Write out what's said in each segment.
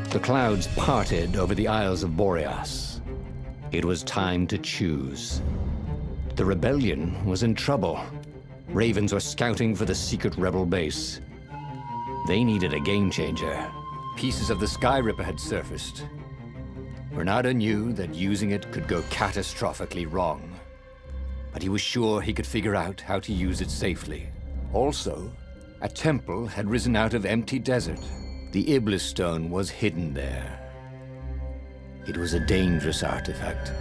The clouds parted over the Isles of Boreas. It was time to choose. The rebellion was in trouble. Ravens were scouting for the secret rebel base. They needed a game changer. Pieces of the Sky Ripper had surfaced. Bernardo knew that using it could go catastrophically wrong. But he was sure he could figure out how to use it safely. Also, a temple had risen out of empty desert. The Iblis stone was hidden there. It was a dangerous artifact.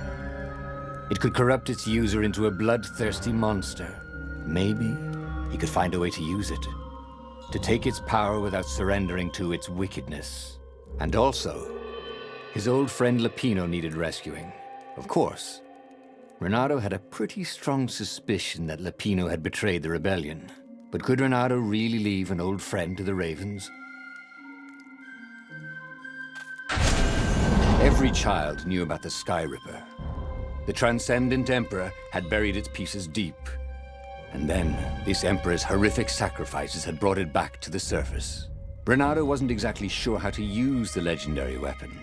It could corrupt its user into a bloodthirsty monster. Maybe he could find a way to use it, to take its power without surrendering to its wickedness. And also, his old friend Lupino needed rescuing. Of course, Renato had a pretty strong suspicion that Lupino had betrayed the rebellion. But could Renato really leave an old friend to the Ravens? Every child knew about the Sky Ripper. The Transcendent Emperor had buried its pieces deep. And then, this Emperor's horrific sacrifices had brought it back to the surface. Renato wasn't exactly sure how to use the legendary weapon.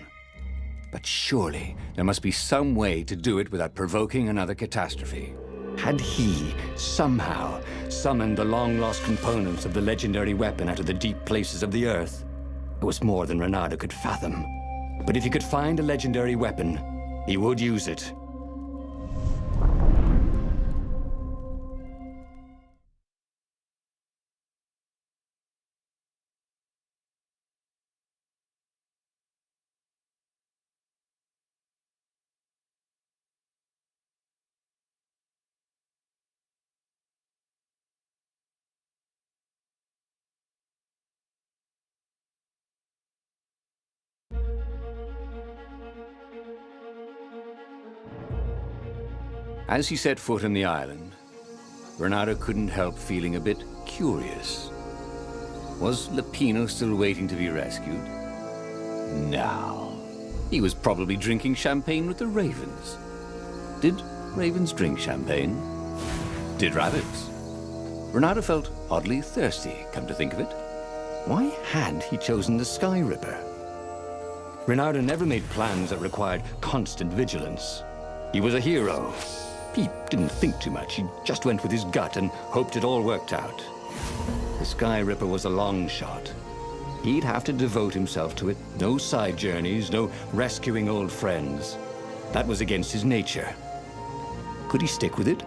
But surely, there must be some way to do it without provoking another catastrophe. Had he, somehow, summoned the long-lost components of the legendary weapon out of the deep places of the Earth? It was more than Renato could fathom. But if he could find a legendary weapon, he would use it. As he set foot on the island, Renato couldn't help feeling a bit curious. Was Lupino still waiting to be rescued? No. He was probably drinking champagne with the ravens. Did ravens drink champagne? Did rabbits? Renato felt oddly thirsty, come to think of it. Why had he chosen the Sky Ripper? Renato never made plans that required constant vigilance. He was a hero. He didn't think too much. He just went with his gut and hoped it all worked out. The Sky Ripper was a long shot. He'd have to devote himself to it. No side journeys, no rescuing old friends. That was against his nature. Could he stick with it?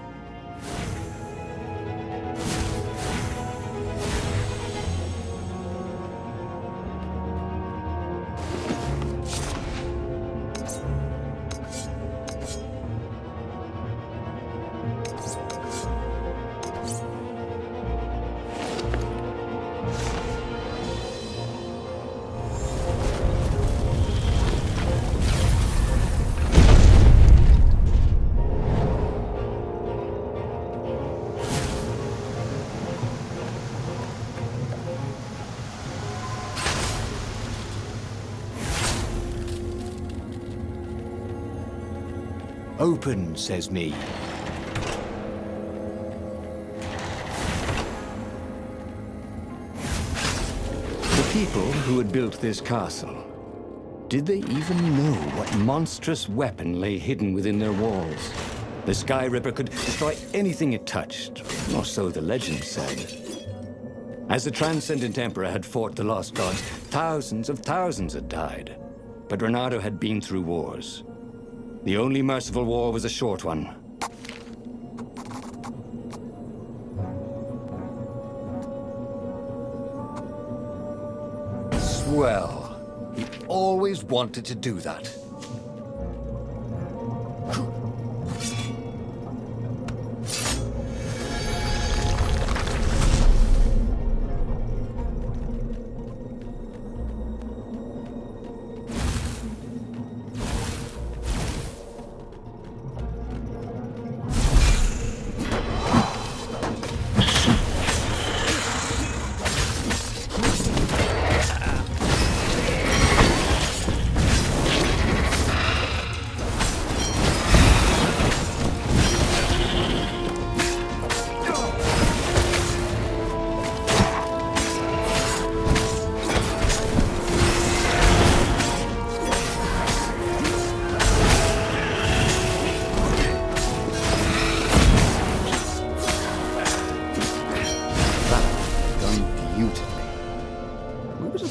Open, says me. The people who had built this castle, did they even know what monstrous weapon lay hidden within their walls? The Sky Ripper could destroy anything it touched, or so the legend said. As the Transcendent Emperor had fought the lost gods, thousands of thousands had died. But Renato had been through wars. The only merciful war was a short one. Swell. He always wanted to do that.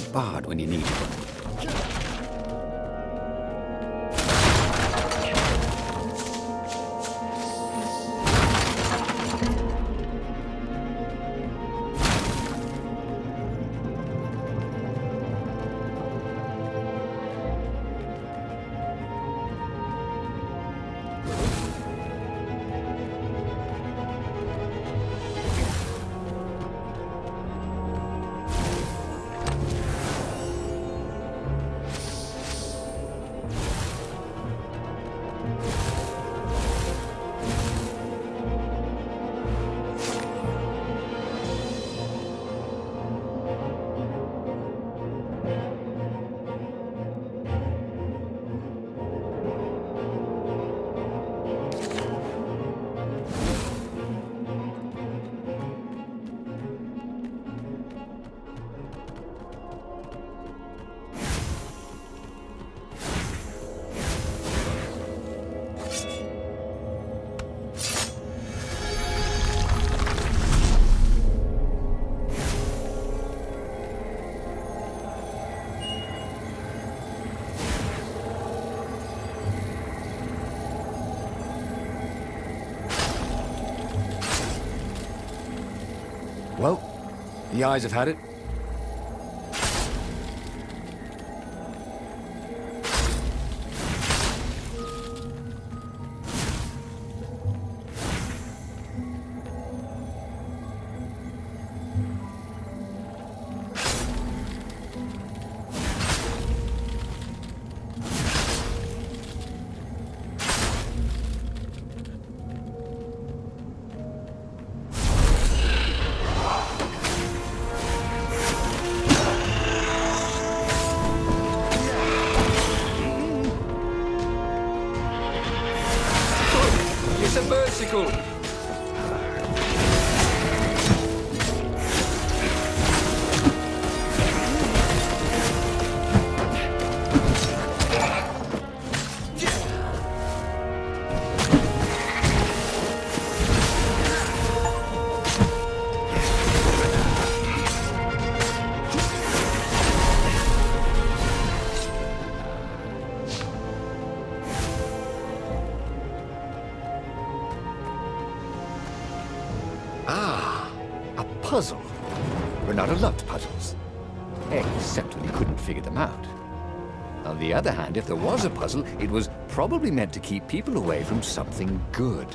a bard when you need one. Well, the eyes have had it. It's a bicycle! Ah, a puzzle. Renato loved puzzles. Except when he couldn't figure them out. On the other hand, if there was a puzzle, it was probably meant to keep people away from something good.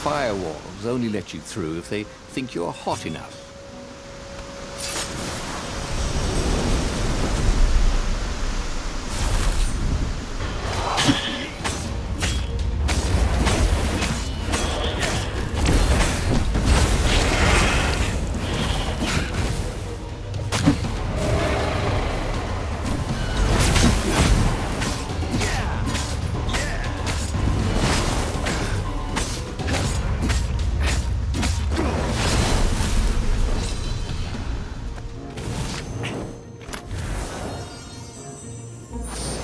Firewalls only let you through if they think you're hot enough.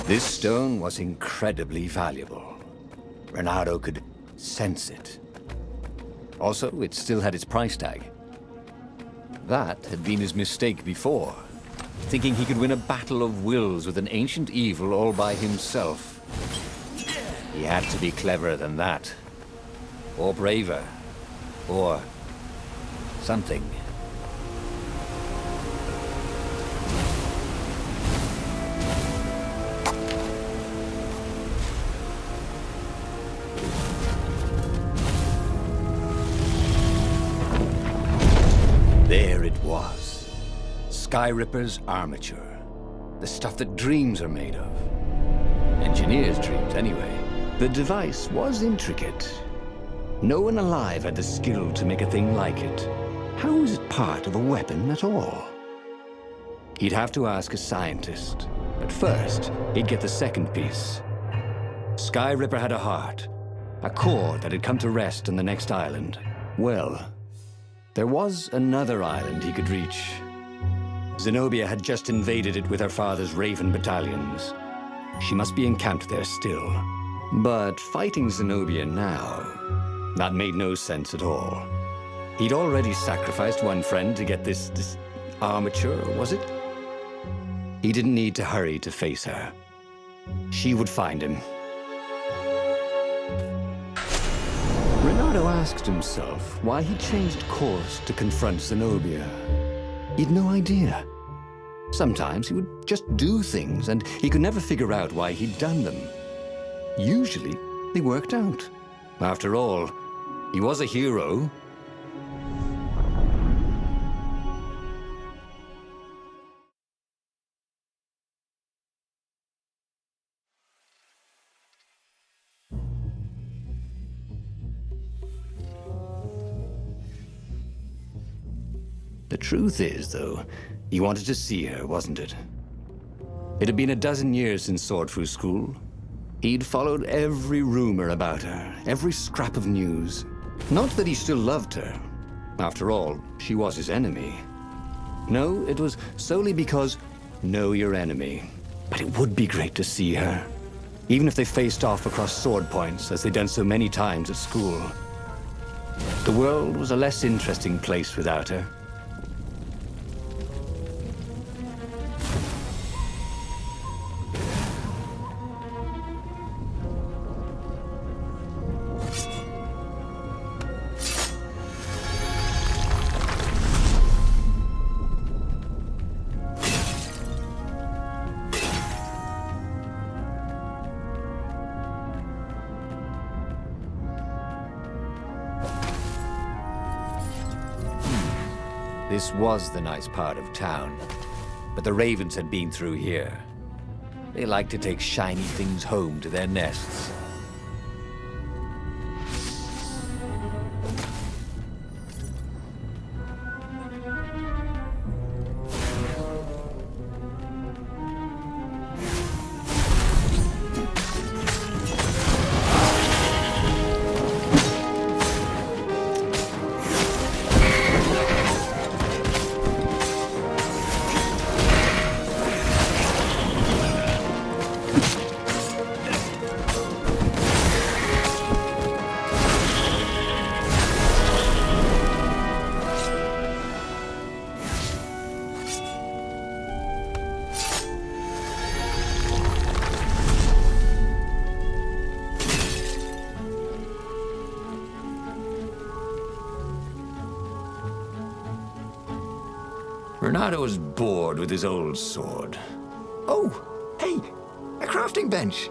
This stone was incredibly valuable. Renato could sense it. Also, it still had its price tag. That had been his mistake before, thinking he could win a battle of wills with an ancient evil all by himself. He had to be cleverer than that. Or braver. Or something. There it was. Skyripper's armature. The stuff that dreams are made of. Engineers' dreams, anyway. The device was intricate. No one alive had the skill to make a thing like it. How was it part of a weapon at all? He'd have to ask a scientist. But first, he'd get the second piece. Sky Ripper had a heart, a core that had come to rest on the next island. Well, there was another island he could reach. Zenobia had just invaded it with her father's Raven battalions. She must be encamped there still. But fighting Zenobia now, that made no sense at all. He'd already sacrificed one friend to get this armature, was it? He didn't need to hurry to face her. She would find him. Renato asked himself why he changed course to confront Zenobia. He'd no idea. Sometimes he would just do things, and he could never figure out why he'd done them. Usually, they worked out. After all, he was a hero. The truth is, though, he wanted to see her, wasn't it? It had been a dozen years since Swordfu School. He'd followed every rumor about her, every scrap of news. Not that he still loved her. After all, she was his enemy. No, it was solely because know your enemy. But it would be great to see her, even if they faced off across sword points as they'd done so many times at school. The world was a less interesting place without her. This was the nice part of town, but the ravens had been through here. They like to take shiny things home to their nests. Renato was bored with his old sword. Oh, hey, a crafting bench.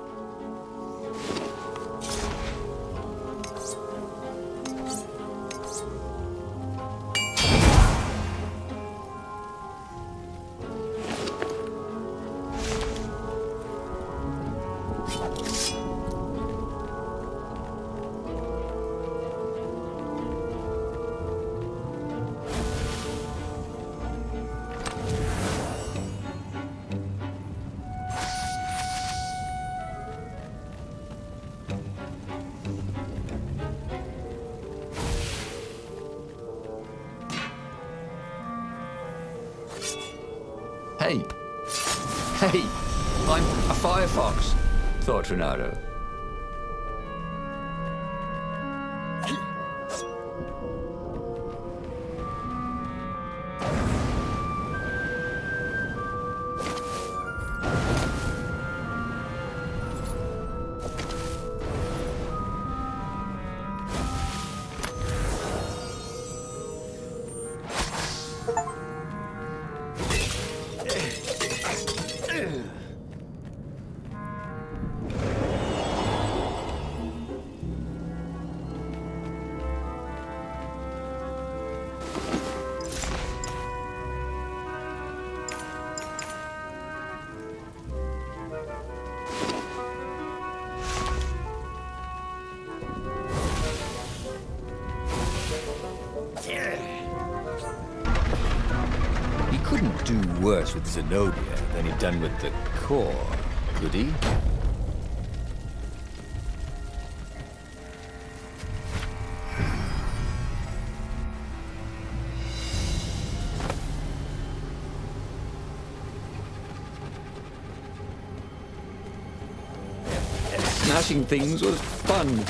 Hey, I'm a firefox, thought Renato. worse with Zenobia than he'd done with the core, could he? Smashing things was fun.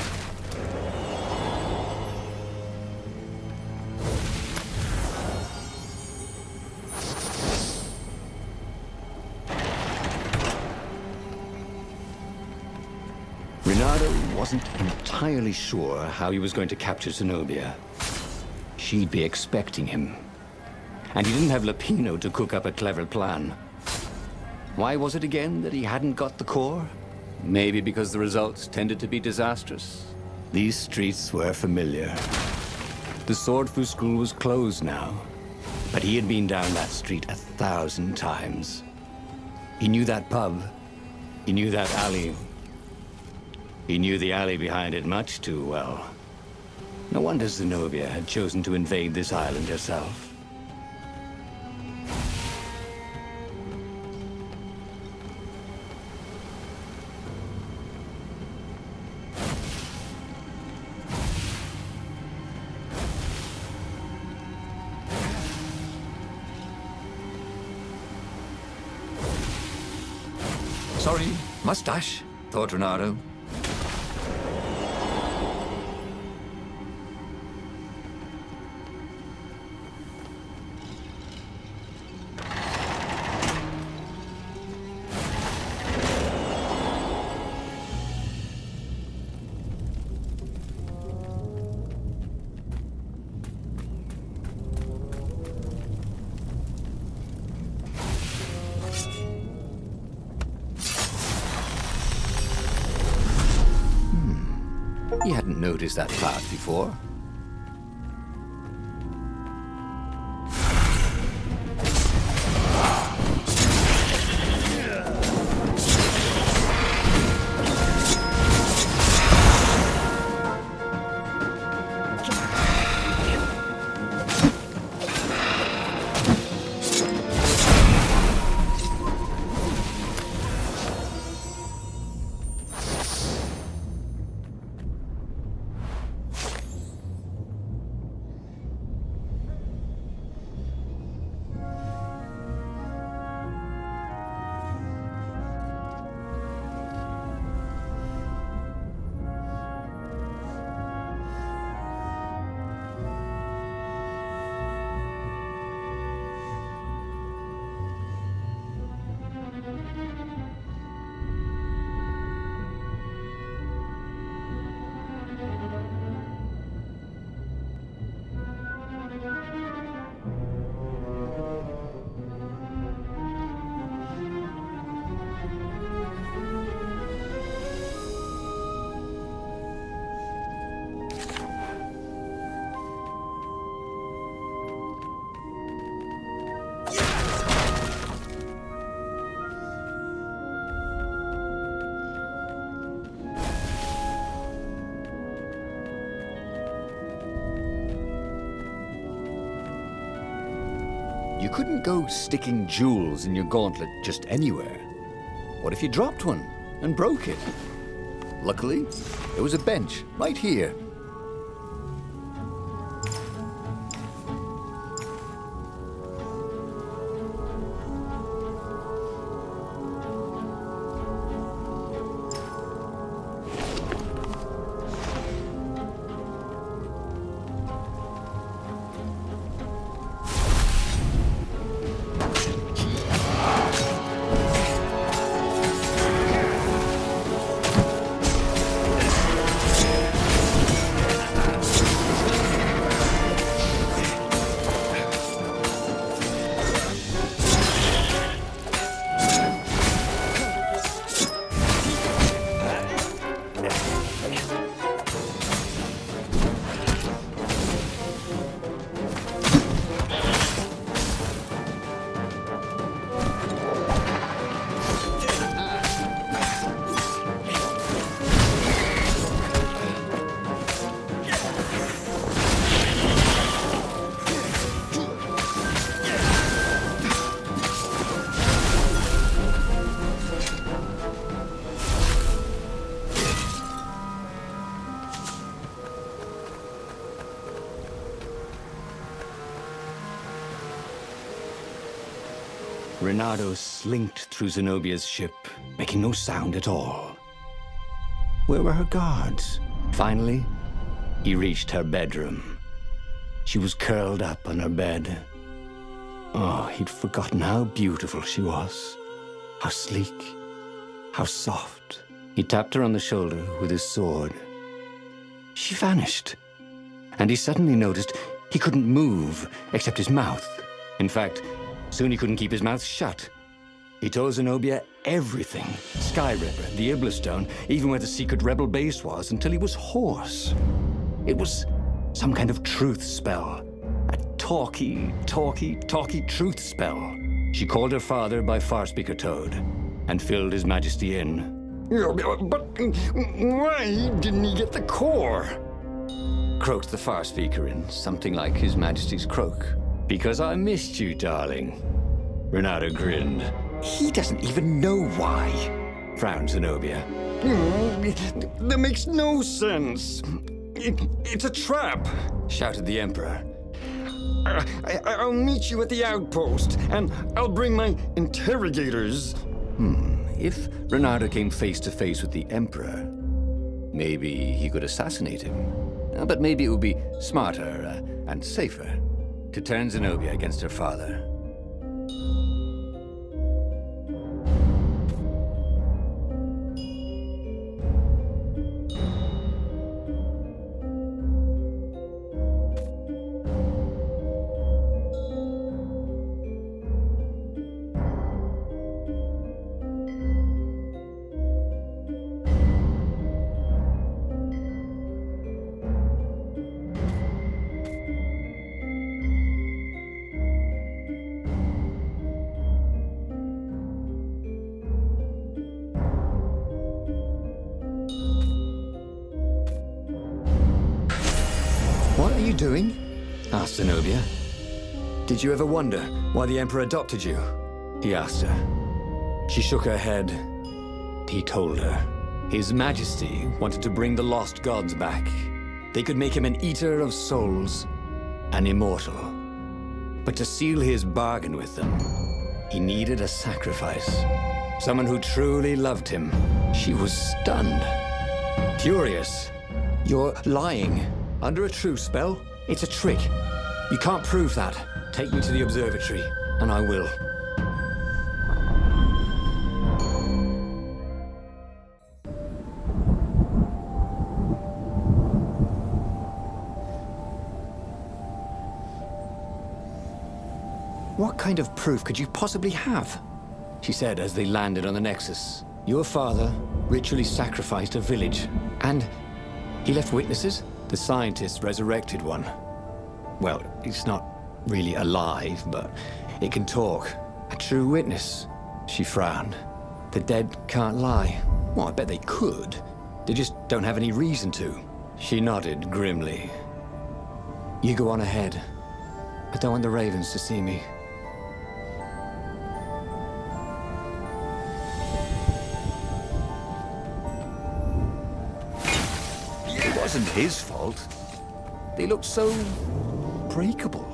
Renato wasn't entirely sure how he was going to capture Zenobia. She'd be expecting him. And he didn't have Lapino to cook up a clever plan. Why was it again that he hadn't got the core? Maybe because the results tended to be disastrous. These streets were familiar. The Swordfu School was closed now, but he had been down that street 1,000 times. He knew that pub. He knew that alley. He knew the alley behind it much too well. No wonder Zenobia had chosen to invade this island herself. Sorry, mustache, thought Renato. He hadn't noticed that path before. You couldn't go sticking jewels in your gauntlet just anywhere. What if you dropped one and broke it? Luckily, there was a bench right here. Reynardo slinked through Zenobia's ship, making no sound at all. Where were her guards? Finally, he reached her bedroom. She was curled up on her bed. Oh, he'd forgotten how beautiful she was. How sleek, how soft. He tapped her on the shoulder with his sword. She vanished. And he suddenly noticed he couldn't move except his mouth. In fact, soon he couldn't keep his mouth shut. He told Zenobia everything. Skyripper, the Iblistone, even where the secret rebel base was, until he was hoarse. It was some kind of truth spell. A talky truth spell. She called her father by Farspeaker Toad and filled His Majesty in. But why didn't he get the core? Croaked the Farspeaker in something like His Majesty's croak. Because I missed you, darling. Reynardo grinned. He doesn't even know why. Frowned Zenobia. That makes no sense. It's a trap. Shouted the Emperor. I'll meet you at the outpost, and I'll bring my interrogators. If Reynardo came face to face with the Emperor, maybe he could assassinate him. But maybe it would be smarter and safer to turn Zenobia against her father. What are you doing? Asked Zenobia. Did you ever wonder why the Emperor adopted you? He asked her. She shook her head. He told her. His Majesty wanted to bring the lost gods back. They could make him an eater of souls, an immortal. But to seal his bargain with them, he needed a sacrifice. Someone who truly loved him. She was stunned. Furious. You're lying. Under a truth spell? It's a trick. You can't prove that. Take me to the observatory, and I will. What kind of proof could you possibly have? She said as they landed on the Nexus. Your father ritually sacrificed a village, and he left witnesses? The scientists resurrected one. Well, it's not really alive, but it can talk. A true witness. She frowned. The dead can't lie. Well, I bet they could. They just don't have any reason to. She nodded grimly. You go on ahead. I don't want the ravens to see me. It wasn't his fault. They looked so breakable.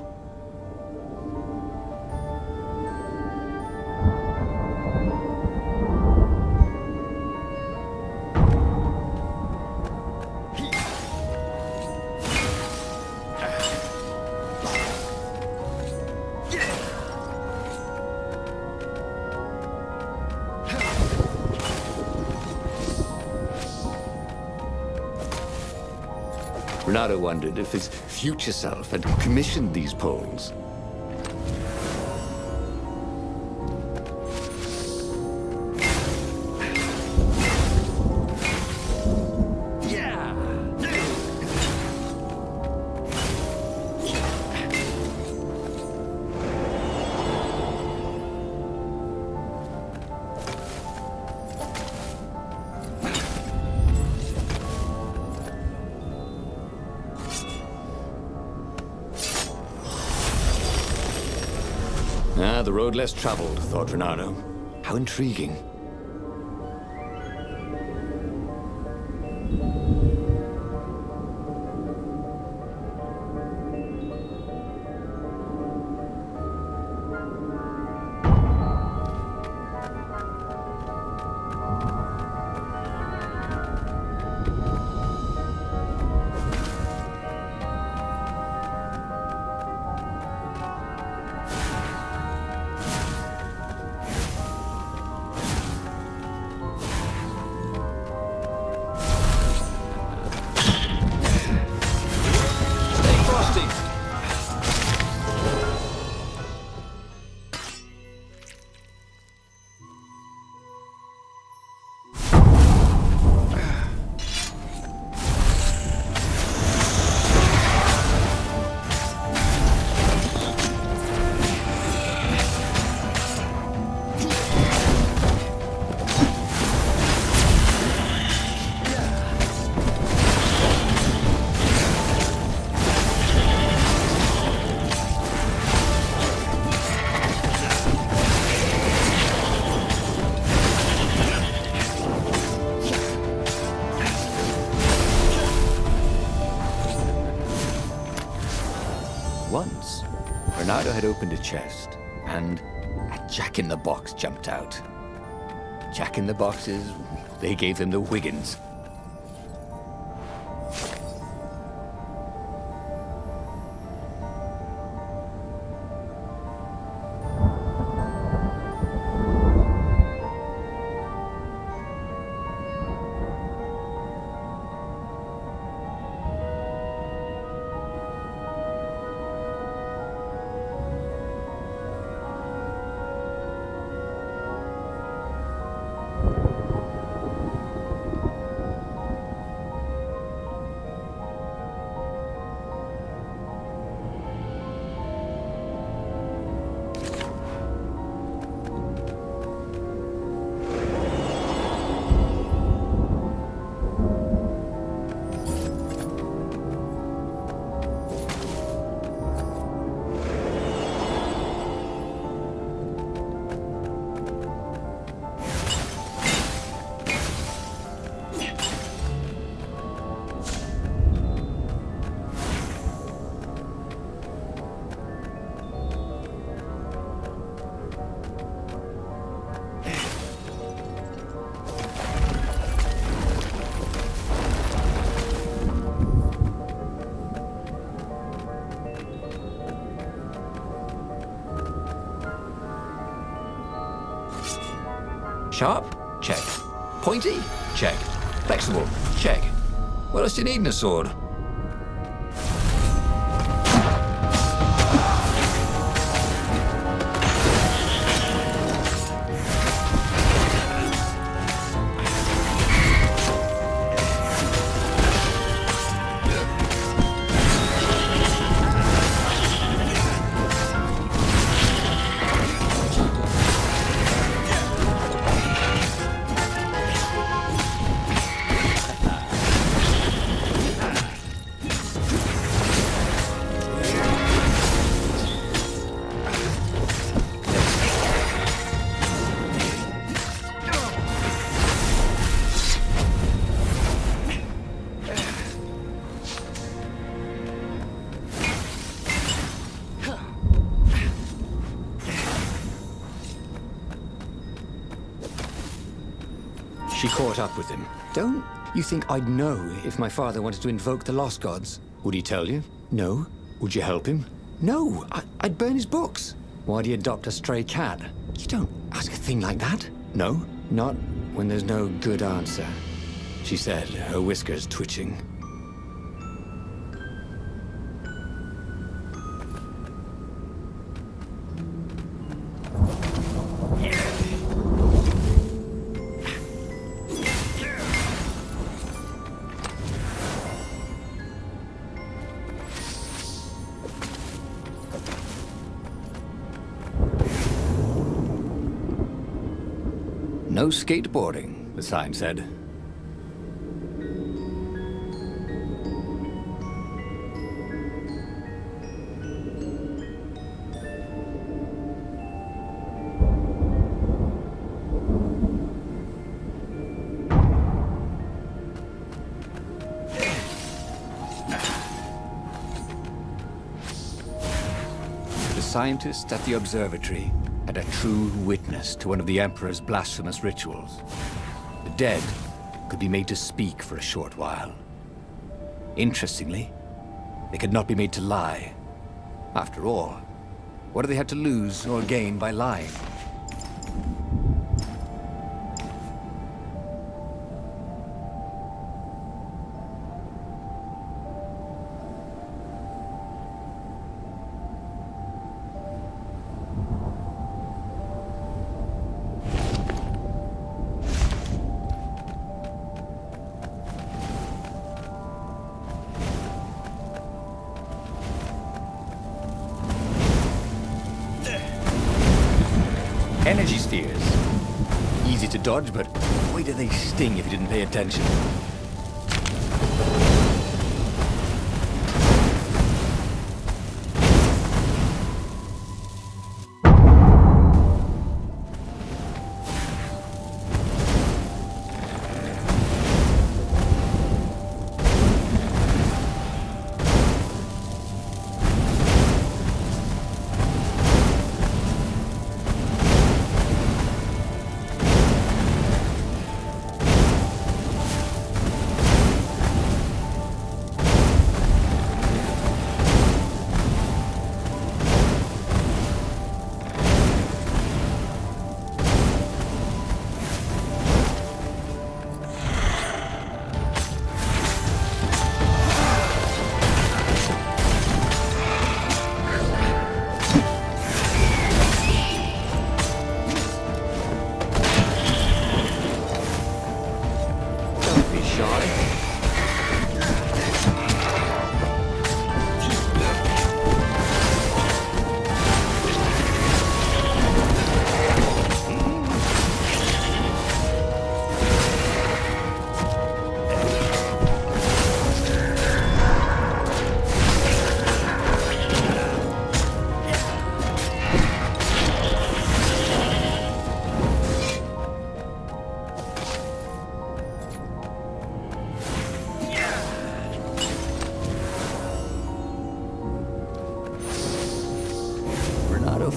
Reynardo wondered if his future self had commissioned these poles. The road less traveled, thought Reynardo. How intriguing. Renato had opened a chest, and a jack-in-the-box jumped out. Jack-in-the-boxes, they gave him the Wiggins. Sharp? Check. Pointy? Check. Flexible? Check. What else do you need in a sword? She caught up with him. Don't you think I'd know if my father wanted to invoke the lost gods? Would he tell you? No. Would you help him? No. I'd burn his books. Why'd he adopt a stray cat? You don't ask a thing like that. No, not when there's no good answer, she said, her whiskers twitching. No skateboarding, the sign said. The scientist at the observatory had a true witness to one of the Emperor's blasphemous rituals. The dead could be made to speak for a short while. Interestingly, they could not be made to lie. After all, what do they have to lose or gain by lying? Energy spheres. Easy to dodge, but boy do they sting if you didn't pay attention.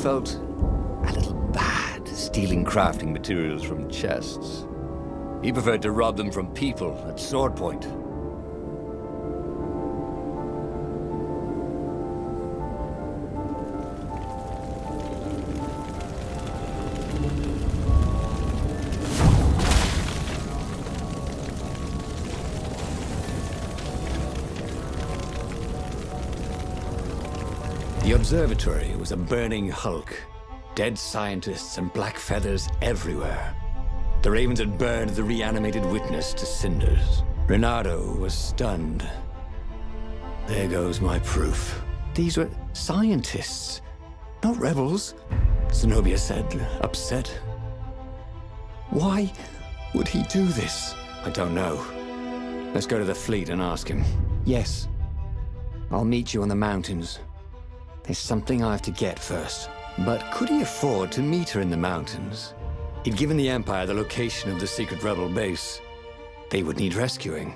Felt a little bad stealing crafting materials from chests. He preferred to rob them from people at sword point. The observatory was a burning hulk. Dead scientists and black feathers everywhere. The ravens had burned the reanimated witness to cinders. Renato was stunned. There goes my proof. These were scientists, not rebels, Zenobia said, upset. Why would he do this? I don't know. Let's go to the fleet and ask him. Yes. I'll meet you on the mountains. There's something I have to get first. But could he afford to meet her in the mountains? He'd given the Empire the location of the secret rebel base. They would need rescuing.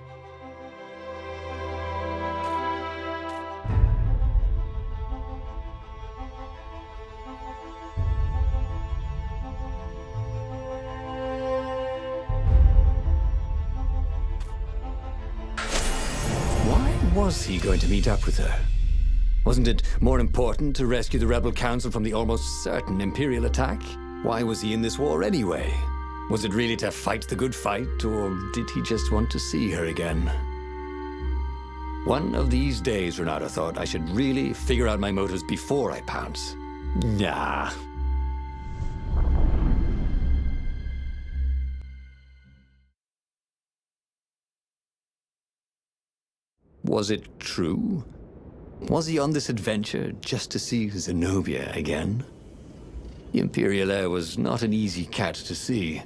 Why was he going to meet up with her? Wasn't it more important to rescue the Rebel Council from the almost certain Imperial attack? Why was he in this war anyway? Was it really to fight the good fight, or did he just want to see her again? One of these days, Renato thought, I should really figure out my motives before I pounce. Nah. Was it true? Was he on this adventure just to see Zenobia again? The Imperial heir was not an easy cat to see.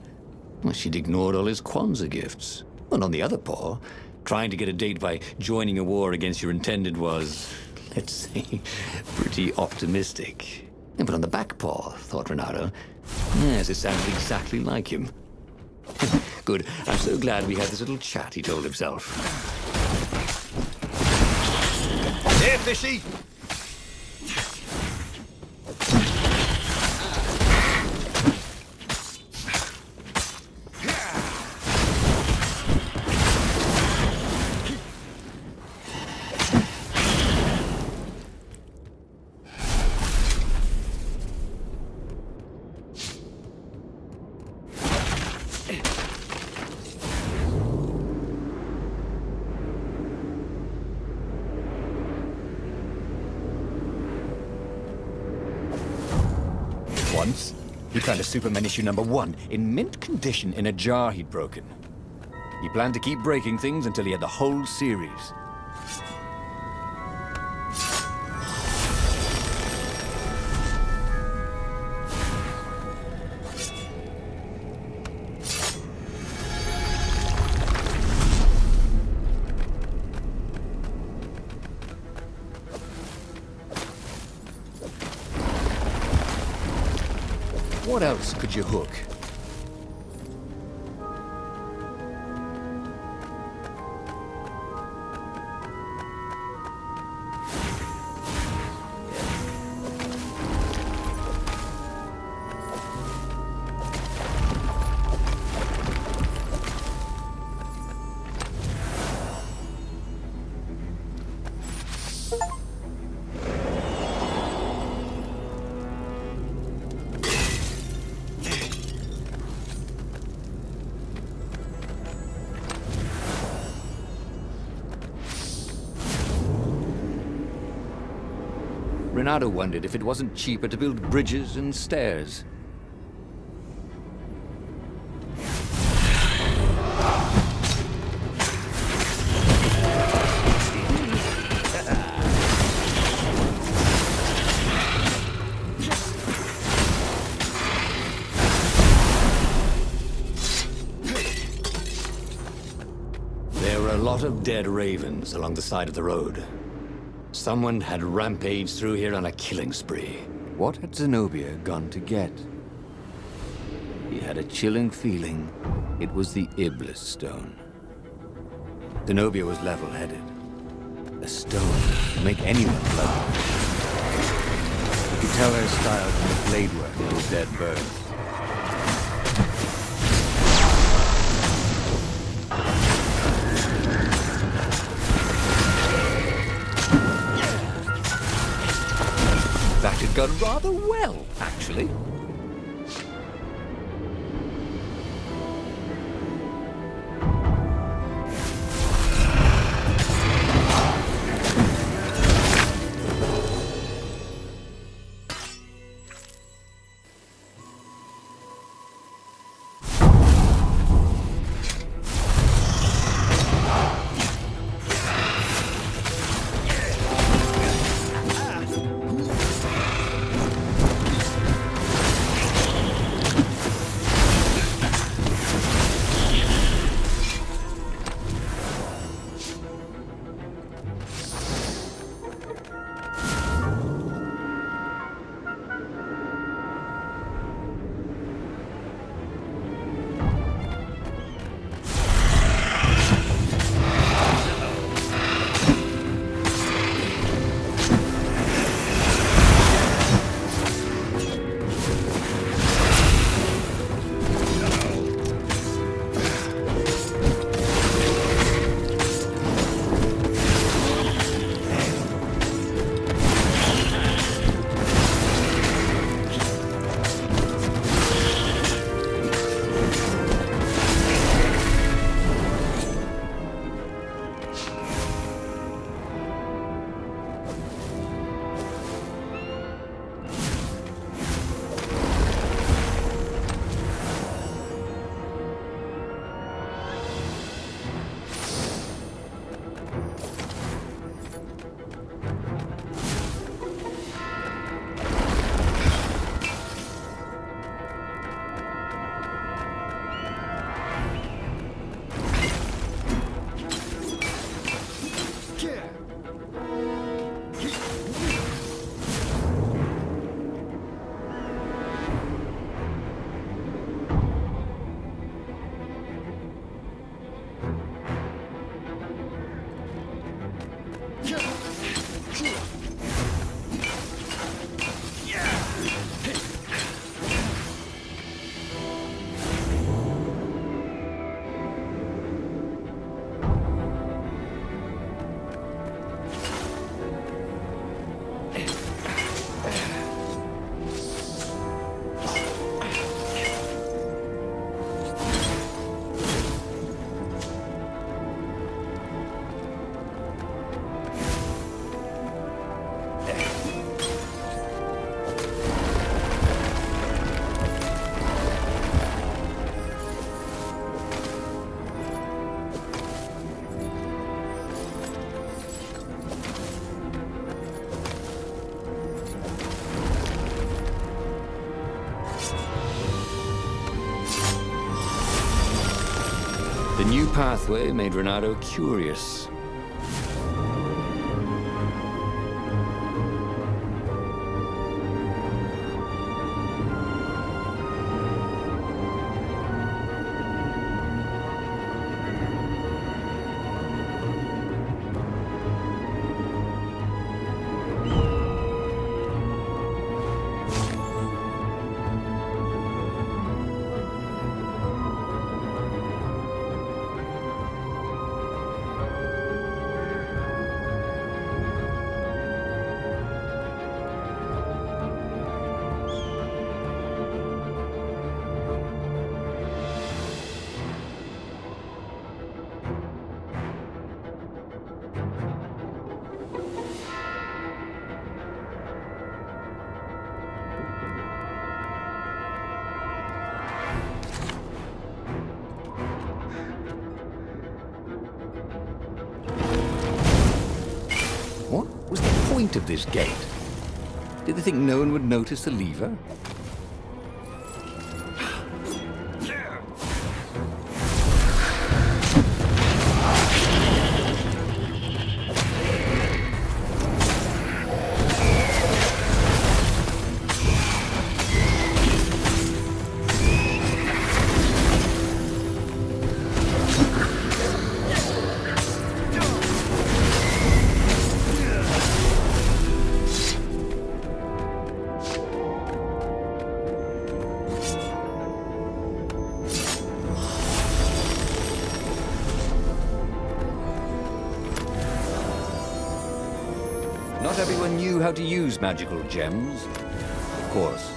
Well, she'd ignored all his Kwanzaa gifts. And on the other paw, trying to get a date by joining a war against your intended was, let's say, pretty optimistic. But on the back paw, thought Renato, yes, it sounded exactly like him. Good, I'm so glad we had this little chat, he told himself. Here, fishy! Once, he found a Superman issue #1 in mint condition in a jar he'd broken. He planned to keep breaking things until he had the whole series. What else could you hook? Renato wondered if it wasn't cheaper to build bridges and stairs. lot of dead ravens along the side of the road. Someone had rampaged through here on a killing spree. What had Zenobia gone to get? He had a chilling feeling it was the Iblis stone. Zenobia was level-headed. A stone to make anyone level. You could tell her style from the blade work of those dead birds. That had gone rather well, actually. The new pathway made Renato curious. What was the point of this gate? Did they think no one would notice the lever? Not everyone knew how to use magical gems. Of course,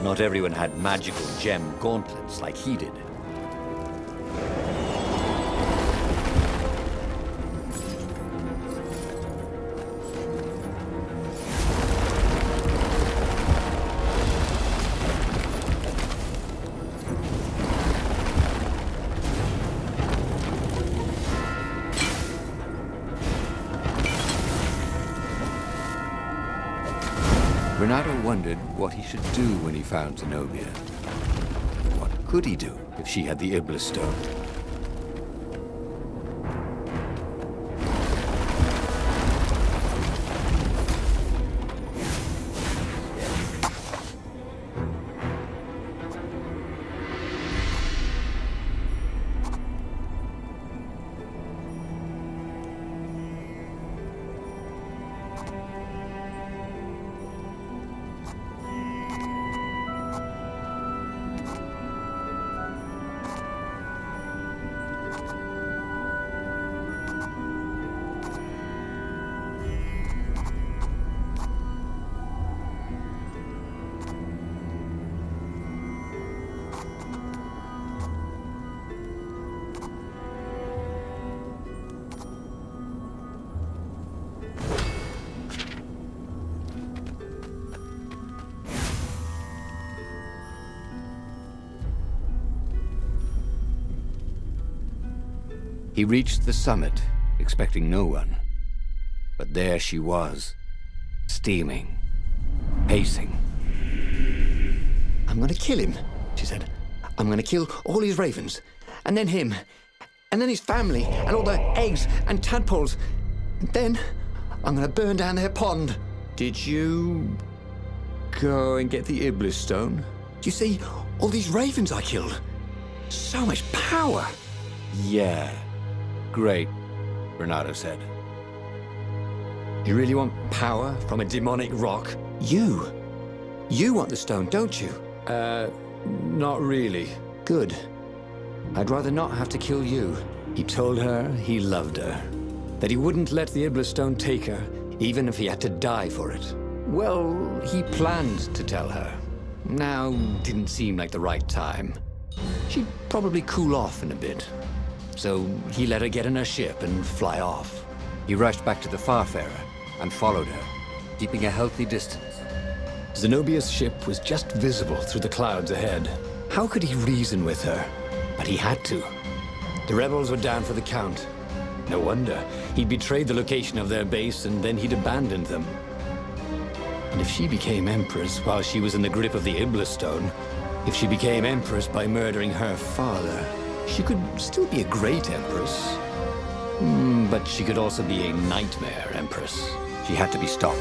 not everyone had magical gem gauntlets like he did. Renato wondered what he should do when he found Zenobia. What could he do if she had the Iblis Stone? He reached the summit, expecting no one. But there she was, steaming, pacing. I'm gonna kill him, she said. I'm gonna kill all his ravens, and then him, and then his family, and all the eggs and tadpoles. And then I'm gonna burn down their pond. Did you go and get the Iblis Stone? Do you see all these ravens I killed? So much power. Yeah. Great, Renato said. You really want power from a demonic rock? You want the stone, don't you? Not really. Good. I'd rather not have to kill you. He told her he loved her. That he wouldn't let the Iblis Stone take her, even if he had to die for it. Well, he planned to tell her. Now didn't seem like the right time. She'd probably cool off in a bit. So he let her get in her ship and fly off. He rushed back to the Farfarer and followed her, keeping a healthy distance. Zenobia's ship was just visible through the clouds ahead. How could he reason with her? But he had to. The rebels were down for the count. No wonder. He'd betrayed the location of their base and then he'd abandoned them. And if she became Empress while she was in the grip of the Iblis Stone, if she became Empress by murdering her father, she could still be a great Empress. But she could also be a nightmare Empress. She had to be stopped.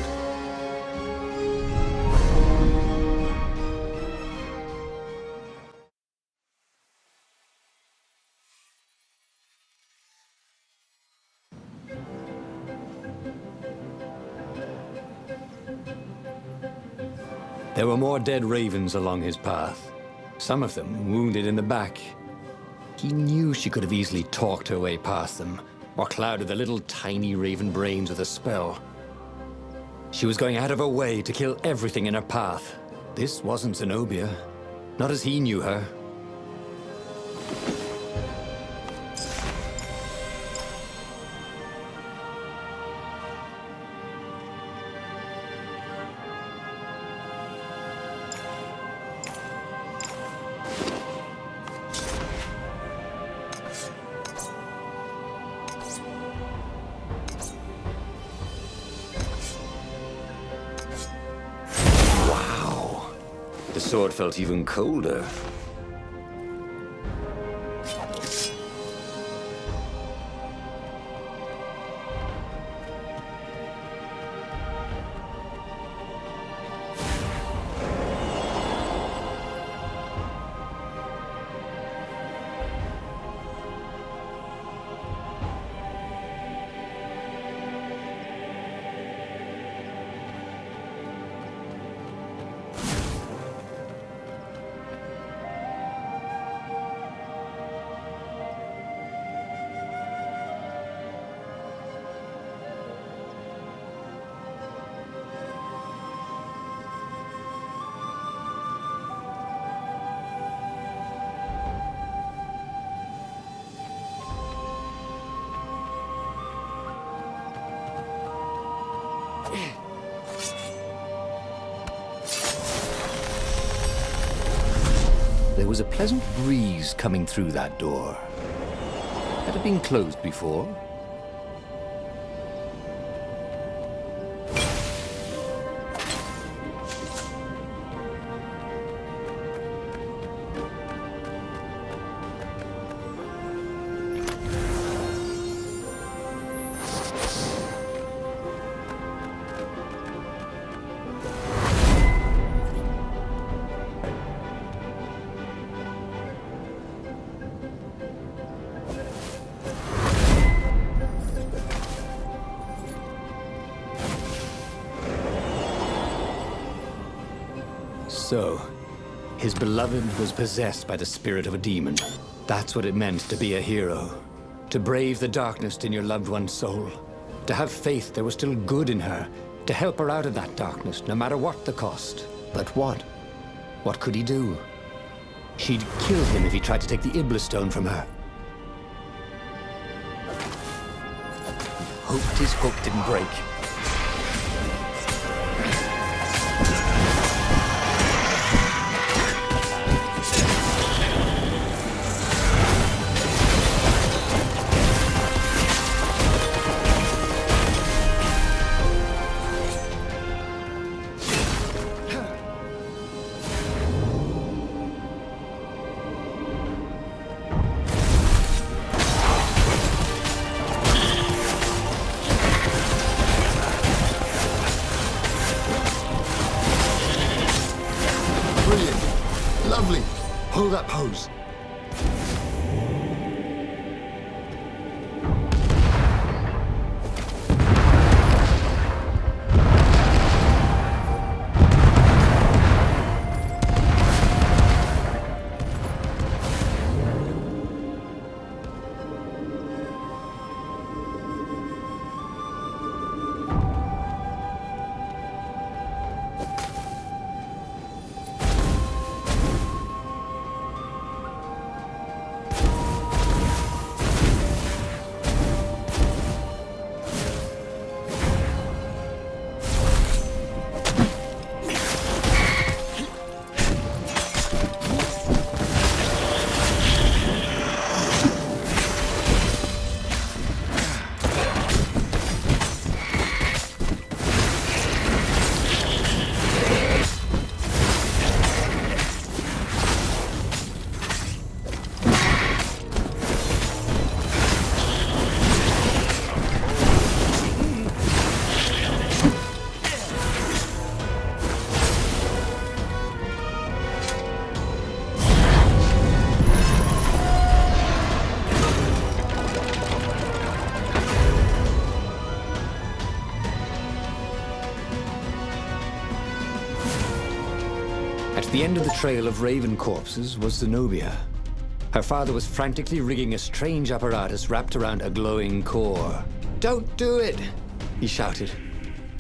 There were more dead ravens along his path, some of them wounded in the back. He knew she could have easily talked her way past them, or clouded the little tiny raven brains with a spell. She was going out of her way to kill everything in her path. This wasn't Zenobia, not as he knew her. The sword felt even colder. There was a pleasant breeze coming through that door. Had it been closed before? So, his beloved was possessed by the spirit of a demon. That's what it meant to be a hero. To brave the darkness in your loved one's soul. To have faith there was still good in her. To help her out of that darkness, no matter what the cost. But what? What could he do? She'd kill him if he tried to take the Iblis stone from her. Hoped his hook didn't break. Lovely. Hold that pose. At the end of the trail of raven corpses was Zenobia. Her father was frantically rigging a strange apparatus wrapped around a glowing core. "Don't do it!" he shouted.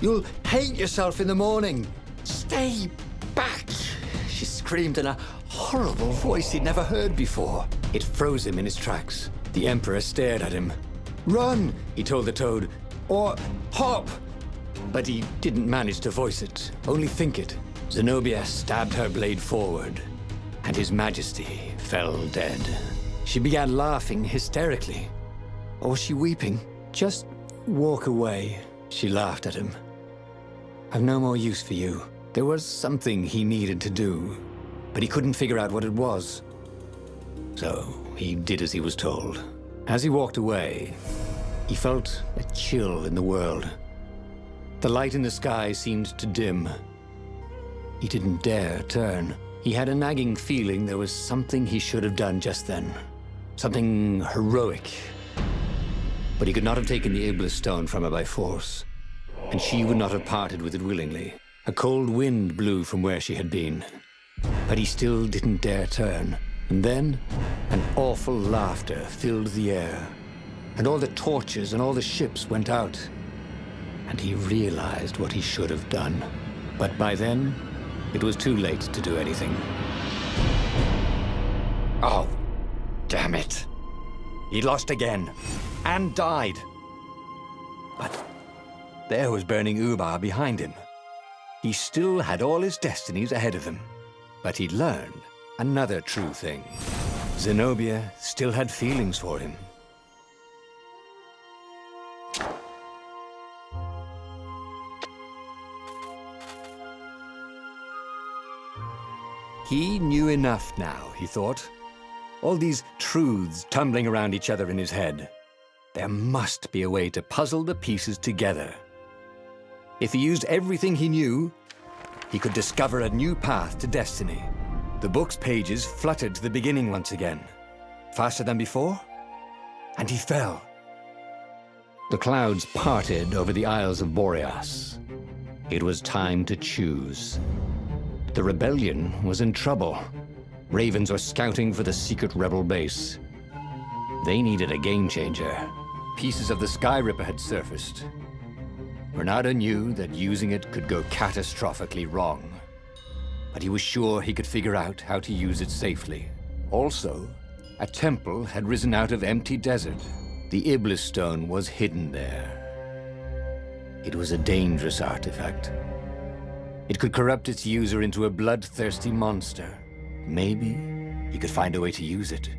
"You'll hate yourself in the morning! Stay back!" she screamed in a horrible voice he'd never heard before. It froze him in his tracks. The Emperor stared at him. "Run!" he told the toad. "Or hop!" But he didn't manage to voice it, only think it. Zenobia stabbed her blade forward, and His Majesty fell dead. She began laughing hysterically. Or was she weeping? "Just walk away," she laughed at him. "I've no more use for you." There was something he needed to do, but he couldn't figure out what it was. So he did as he was told. As he walked away, he felt a chill in the world. The light in the sky seemed to dim. He didn't dare turn. He had a nagging feeling there was something he should have done just then. Something heroic. But he could not have taken the Iblis stone from her by force, and she would not have parted with it willingly. A cold wind blew from where she had been, but he still didn't dare turn. And then, an awful laughter filled the air, and all the torches and all the ships went out, and he realized what he should have done. But by then, it was too late to do anything. Oh, damn it. He lost again. And died. But there was burning Ubar behind him. He still had all his destinies ahead of him. But he'd learned another true thing. Zenobia still had feelings for him. He knew enough now, he thought. All these truths tumbling around each other in his head. There must be a way to puzzle the pieces together. If he used everything he knew, he could discover a new path to destiny. The book's pages fluttered to the beginning once again. Faster than before, and he fell. The clouds parted over the Isles of Boreas. It was time to choose. The rebellion was in trouble. Ravens were scouting for the secret rebel base. They needed a game changer. Pieces of the Sky Ripper had surfaced. Renato knew that using it could go catastrophically wrong. But he was sure he could figure out how to use it safely. Also, a temple had risen out of empty desert. The Iblis stone was hidden there. It was a dangerous artifact. It could corrupt its user into a bloodthirsty monster. Maybe he could find a way to use it,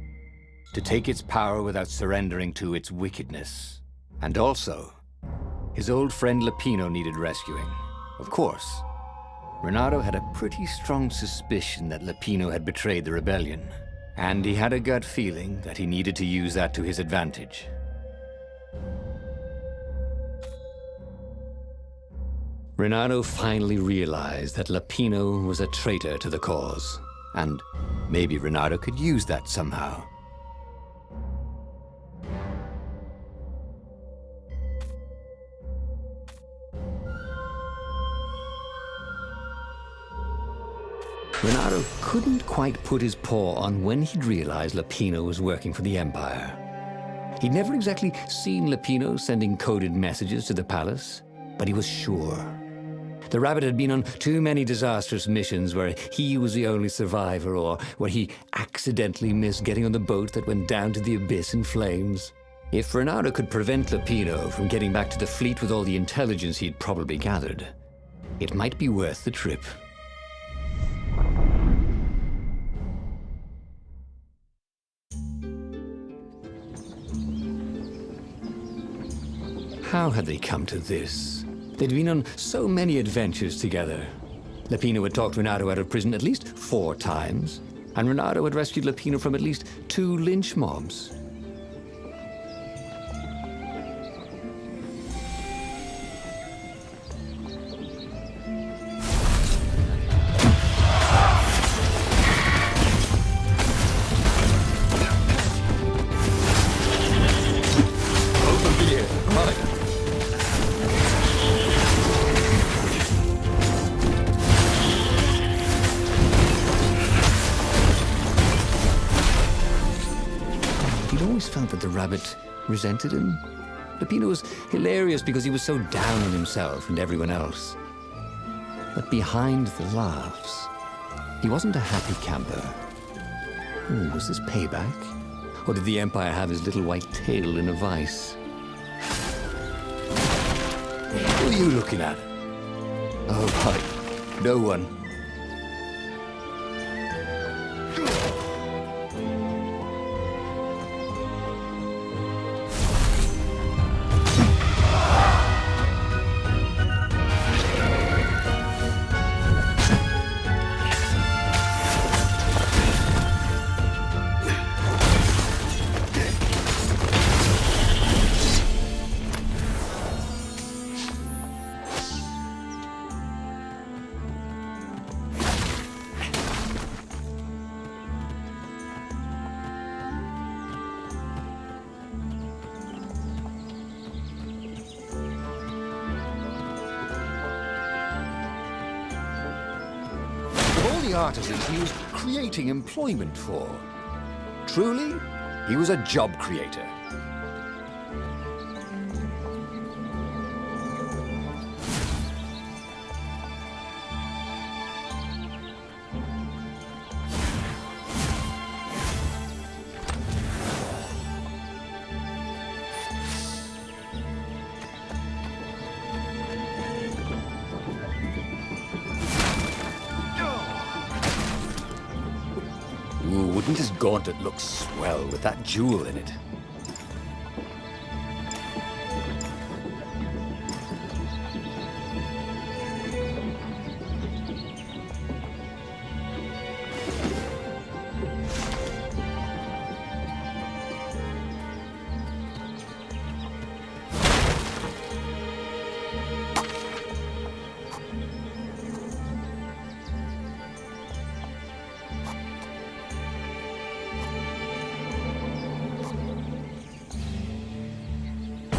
to take its power without surrendering to its wickedness. And also, his old friend Lapino needed rescuing. Of course, Renato had a pretty strong suspicion that Lapino had betrayed the rebellion, and he had a gut feeling that he needed to use that to his advantage. Renato finally realized that Lapino was a traitor to the cause. And maybe Renato could use that somehow. Renato couldn't quite put his paw on when he'd realized Lapino was working for the Empire. He'd never exactly seen Lapino sending coded messages to the palace, but he was sure. The rabbit had been on too many disastrous missions where he was the only survivor, or where he accidentally missed getting on the boat that went down to the abyss in flames. If Renato could prevent Lapino from getting back to the fleet with all the intelligence he'd probably gathered, it might be worth the trip. How had they come to this? They'd been on so many adventures together. Lapino had talked Renato out of prison at least 4 times, and Renato had rescued Lapino from at least 2 lynch mobs. Felt that the rabbit resented him. Lapino was hilarious because he was so down on himself and everyone else. But behind the laughs, he wasn't a happy camper. Was this payback? Or did the Empire have his little white tail in a vice? Who are you looking at? Oh, right. No one. Artisans he was creating employment for. Truly, he was a job creator. Ooh, wouldn't his gauntlet look swell with that jewel in it?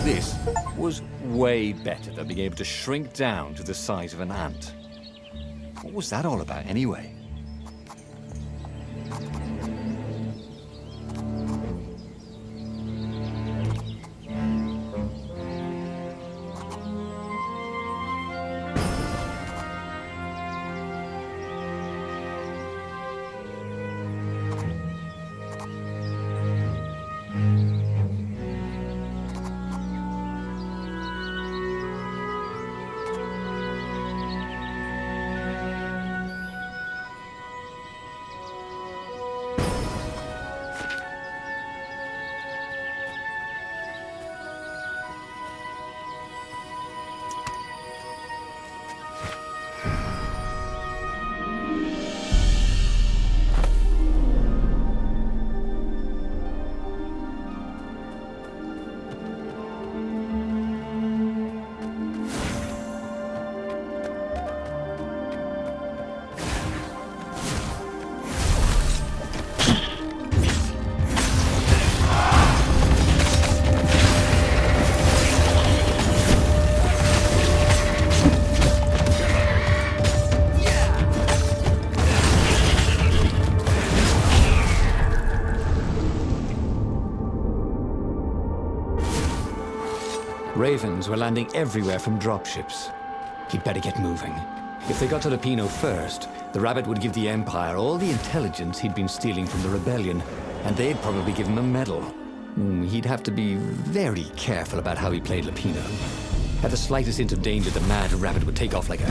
This was way better than being able to shrink down to the size of an ant. What was that all about, anyway? Ravens were landing everywhere from dropships. He'd better get moving. If they got to Lapino first, the rabbit would give the Empire all the intelligence he'd been stealing from the rebellion, and they'd probably give him a medal. He'd have to be very careful about how he played Lapino. At the slightest hint of danger, the mad rabbit would take off like a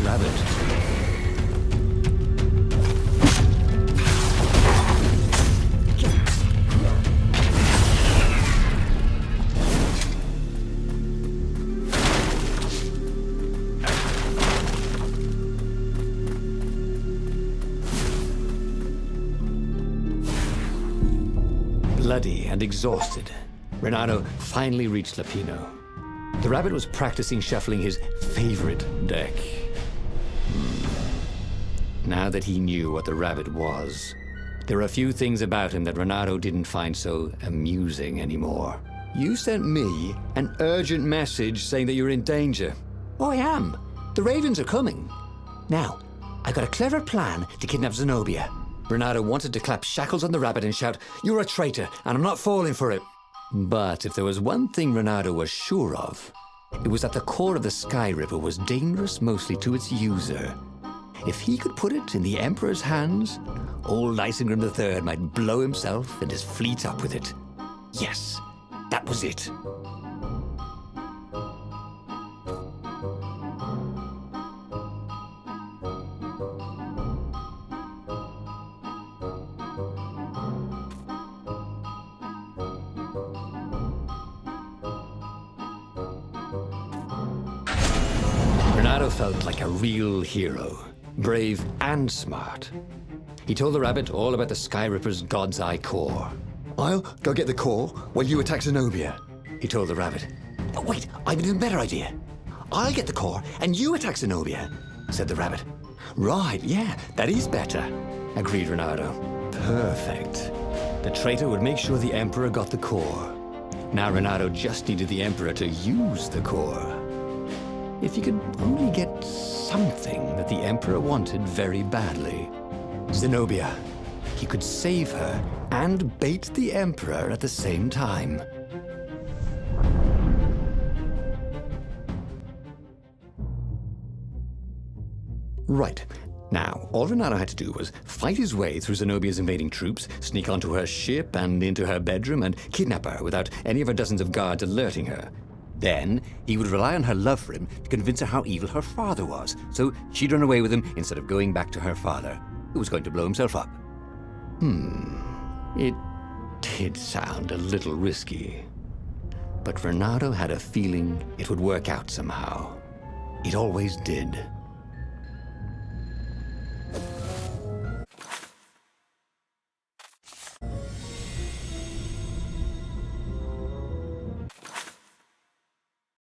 rabbit. Bloody and exhausted, Renato finally reached Lapino. The rabbit was practicing shuffling his favorite deck. Now that he knew what the rabbit was, there were a few things about him that Renato didn't find so amusing anymore. You sent me an urgent message saying that you're in danger. Oh, I am. The ravens are coming. Now, I've got a clever plan to kidnap Zenobia. Renato wanted to clap shackles on the rabbit and shout, "You're a traitor, and I'm not falling for it." But if there was one thing Renato was sure of, it was that the core of the Sky Ripper was dangerous mostly to its user. If he could put it in the Emperor's hands, old Isengrim III might blow himself and his fleet up with it. Yes, that was it. Renato felt like a real hero, brave and smart. He told the rabbit all about the Sky Ripper's God's Eye core. "I'll go get the core while you attack Zenobia," he told the rabbit. "Oh, wait, I've an even better idea. I'll get the core and you attack Zenobia," said the rabbit. "Right, yeah, that is better," agreed Renato. Perfect. The traitor would make sure the Emperor got the core. Now Renato just needed the Emperor to use the core. If he could only get something that the Emperor wanted very badly. Zenobia. He could save her and bait the Emperor at the same time. Right. Now, all Renato had to do was fight his way through Zenobia's invading troops, sneak onto her ship and into her bedroom, and kidnap her without any of her dozens of guards alerting her. Then, he would rely on her love for him to convince her how evil her father was, so she'd run away with him instead of going back to her father. who was going to blow himself up. It did sound a little risky. But Renato had a feeling it would work out somehow. It always did.